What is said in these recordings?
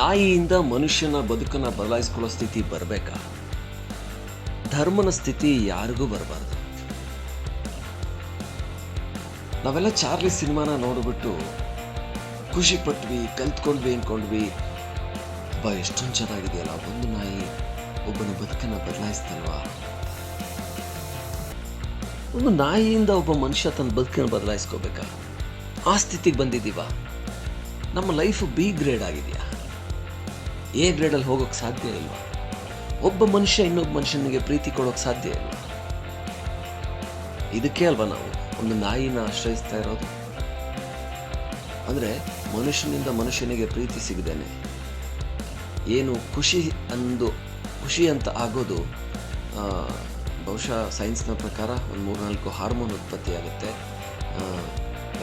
ನಾಯಿಯಿಂದ ಮನುಷ್ಯನ ಬದುಕನ್ನು ಬದಲಾಯಿಸ್ಕೊಳ್ಳೋ ಸ್ಥಿತಿ ಬರಬೇಕಾ? ಧರ್ಮನ ಸ್ಥಿತಿ ಯಾರಿಗೂ ಬರಬಾರ್ದು. ನಾವೆಲ್ಲ ಚಾರ್ಲಿ ಸಿನಿಮಾನ ನೋಡಿಬಿಟ್ಟು ಖುಷಿ ಪಟ್ವಿ, ಕಲ್ತ್ಕೊಂಡ್ವಿ ಅಂದ್ಕೊಂಡ್ವಿ. ಎಷ್ಟೊಂದು ಚೆನ್ನಾಗಿದೆಯಲ್ಲ, ಒಂದು ನಾಯಿ ಒಬ್ಬನ ಬದುಕನ್ನು ಬದಲಾಯಿಸ್ತಲ್ವಾ. ಒಂದು ನಾಯಿಯಿಂದ ಒಬ್ಬ ಮನುಷ್ಯ ತನ್ನ ಬದುಕನ್ನು ಬದಲಾಯಿಸ್ಕೋಬೇಕಾ? ಆ ಸ್ಥಿತಿಗೆ ಬಂದಿದ್ದೀವ? ನಮ್ಮ ಲೈಫ್ ಬಿ ಗ್ರೇಡ್ ಆಗಿದೆಯಾ? ಎ ಗ್ರೇಡಲ್ಲಿ ಹೋಗೋಕ್ಕೆ ಸಾಧ್ಯ ಇಲ್ವಾ? ಒಬ್ಬ ಮನುಷ್ಯ ಇನ್ನೊಬ್ಬ ಮನುಷ್ಯನಿಗೆ ಪ್ರೀತಿ ಕೊಡೋಕ್ಕೆ ಸಾಧ್ಯ ಇಲ್ವಾ? ಇದಕ್ಕೆ ಅಲ್ವಾ ನಾವು ಒಂದು ನಾಯಿನ ಆಶ್ರಯಿಸ್ತಾ ಇರೋದು? ಅಂದರೆ ಮನುಷ್ಯನಿಂದ ಮನುಷ್ಯನಿಗೆ ಪ್ರೀತಿ ಸಿಗದೇನೆ ಏನು ಖುಷಿ ಅಂತ ಆಗೋದು, ಬಹುಶಃ ಸೈನ್ಸ್ನ ಪ್ರಕಾರ ಒಂದು 3-4 ಹಾರ್ಮೋನ್ ಉತ್ಪತ್ತಿ ಆಗುತ್ತೆ.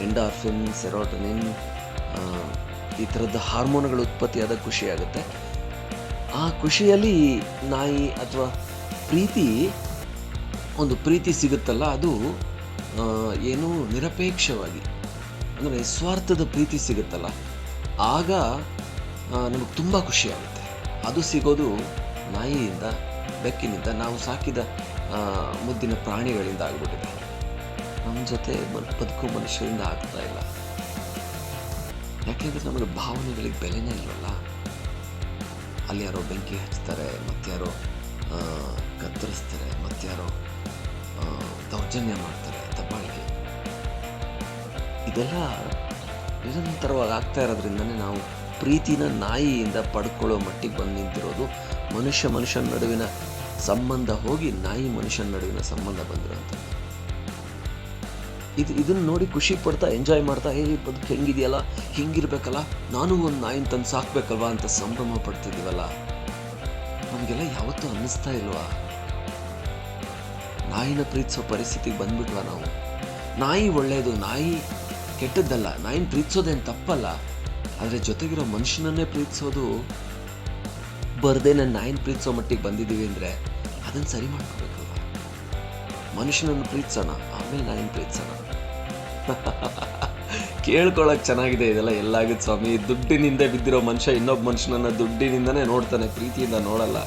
ಎಂಡಾರ್ಫಿನ್, ಸೆರೋಟನಿನ್, ಈ ಥರದ ಹಾರ್ಮೋನ್ಗಳು ಉತ್ಪತ್ತಿಯಾದ ಖುಷಿ ಆಗುತ್ತೆ. ಆ ಖುಷಿಯಲ್ಲಿ ನಾಯಿ ಅಥವಾ ಪ್ರೀತಿ ಸಿಗುತ್ತಲ್ಲ, ಅದು ಏನು ನಿರಪೇಕ್ಷವಾಗಿ, ಅಂದರೆ ನಿಸ್ವಾರ್ಥದ ಪ್ರೀತಿ ಸಿಗುತ್ತಲ್ಲ, ಆಗ ನಮಗೆ ತುಂಬ ಖುಷಿ ಆಗುತ್ತೆ. ಅದು ಸಿಗೋದು ನಾಯಿಯಿಂದ, ಬೆಕ್ಕಿನಿಂದ, ನಾವು ಸಾಕಿದ ಮುದ್ದಿನ ಪ್ರಾಣಿಗಳಿಂದ ಆಗ್ಬಿಟ್ಟಿದೆ. ನಮ್ಮ ಜೊತೆ ಬದುಕೋ ಮನುಷ್ಯರಿಂದ ಆಗ್ತಾ ಇಲ್ಲ. ಯಾಕೆಂದರೆ ನಮಗೆ ಭಾವನೆಗಳಿಗೆ ಬೆಲೆನೇ ಇಲ್ವಲ್ಲ. ಅಲ್ಲಿ ಯಾರೋ ಬೆಂಕಿ ಹಚ್ತಾರೆ, ಮತ್ತಾರೋ ಕತ್ತರಿಸ್ತಾರೆ, ಮತ್ತಾರೋ ದೌರ್ಜನ್ಯ ಮಾಡ್ತಾರೆ, ದಬ್ಬಾಳಿಕೆ. ಇದೆಲ್ಲ ನಿರಂತರವಾಗಿ ಆಗ್ತಾ ಇರೋದ್ರಿಂದನೇ ನಾವು ಪ್ರೀತಿನ ನಾಯಿಯಿಂದ ಪಡ್ಕೊಳ್ಳೋ ಮಟ್ಟಿಗೆ ಬಂದು ನಿಂತಿರೋದು. ಮನುಷ್ಯನ ನಡುವಿನ ಸಂಬಂಧ ಹೋಗಿ ನಾಯಿ ಮನುಷ್ಯನ ನಡುವಿನ ಸಂಬಂಧ ಬಂದಿರೋಂಥದ್ದು. ಇದನ್ನು ನೋಡಿ ಖುಷಿ ಪಡ್ತಾ, ಎಂಜಾಯ್ ಮಾಡ್ತಾ, ಬದುಕು ಹೆಂಗಿದೆಯಲ್ಲ, ಹಿಂಗಿರ್ಬೇಕಲ್ಲ, ನಾನು ಒಂದು ನಾಯಿನ ತಂದು ಸಾಕ್ಬೇಕಲ್ವಾ ಅಂತ ಸಂಭ್ರಮ ಪಡ್ತಿದ್ದೀವಲ್ಲ. ನಮಗೆಲ್ಲ ಯಾವತ್ತೂ ಅನ್ನಿಸ್ತಾ ಇಲ್ವಾ? ನಾಯಿನ ಪ್ರೀತಿಸೋ ಪರಿಸ್ಥಿತಿಗೆ ಬಂದ್ಬಿಟ್ವಾ ನಾವು? ನಾಯಿ ಒಳ್ಳೆಯದು, ನಾಯಿ ಕೆಟ್ಟದ್ದಲ್ಲ, ನಾಯಿನ ಪ್ರೀತಿಸೋದೇನು ತಪ್ಪಲ್ಲ. ಆದರೆ ಜೊತೆಗಿರೋ ಮನುಷ್ಯನನ್ನೇ ಪ್ರೀತಿಸೋದು ಬರದೇ ನಾನು ನಾಯಿನ ಪ್ರೀತಿಸೋ ಮಟ್ಟಿಗೆ ಬಂದಿದ್ದೀವಿ ಅಂದರೆ ಅದನ್ನು ಸರಿ ಮಾಡ್ಕೋಬೇಕಲ್ವ. ಮನುಷ್ಯನನ್ನು ಪ್ರೀತಿಸೋಣ, ಆಮೇಲೆ ನಾಯಿನ ಪ್ರೀತಿಸೋಣ. ಕೇಳ್ಕೊಳಕ್ಕೆ ಚೆನ್ನಾಗಿದೆ ಇದೆಲ್ಲ. ಎಲ್ಲಾಗುತ್ತೆ ಸ್ವಾಮಿ, ದುಡ್ಡಿನಿಂದ ಬಿದ್ದಿರೋ ಮನುಷ್ಯ ಇನ್ನೊಬ್ಬ ಮನುಷ್ಯನನ್ನು ದುಡ್ಡಿನಿಂದನೇ ನೋಡ್ತಾನೆ, ಪ್ರೀತಿಯಿಂದ ನೋಡಲ್ಲ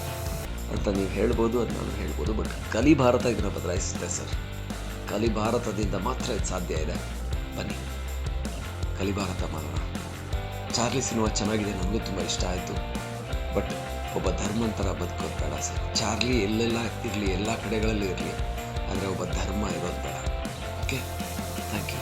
ಅಂತ ನೀವು ಹೇಳ್ಬೋದು, ಅದು ನಾನು ಹೇಳ್ಬೋದು. ಬಟ್ ಕಲಿ ಭಾರತ ಇದನ್ನು ಬದಲಾಯಿಸುತ್ತೆ ಸರ್. ಕಲಿ ಭಾರತದಿಂದ ಮಾತ್ರ ಇದು ಸಾಧ್ಯ ಇದೆ. ಬನ್ನಿ ಕಲಿ ಭಾರತ ಮಾಡೋಣ. ಚಾರ್ಲಿ ಸಿನಿಮಾ ಚೆನ್ನಾಗಿದೆ, ನನಗೂ ತುಂಬ ಇಷ್ಟ ಆಯಿತು. ಬಟ್ ಒಬ್ಬ ಧರ್ಮಂತರ ಬದುಕೋದು ಬೇಡ ಸರ್. ಚಾರ್ಲಿ ಎಲ್ಲೆಲ್ಲ ಇರಲಿ, ಎಲ್ಲ ಕಡೆಗಳಲ್ಲೂ ಇರಲಿ, ಆದರೆ ಒಬ್ಬ ಧರ್ಮ ಇರೋದು ಬೇಡ. Okay, thank you.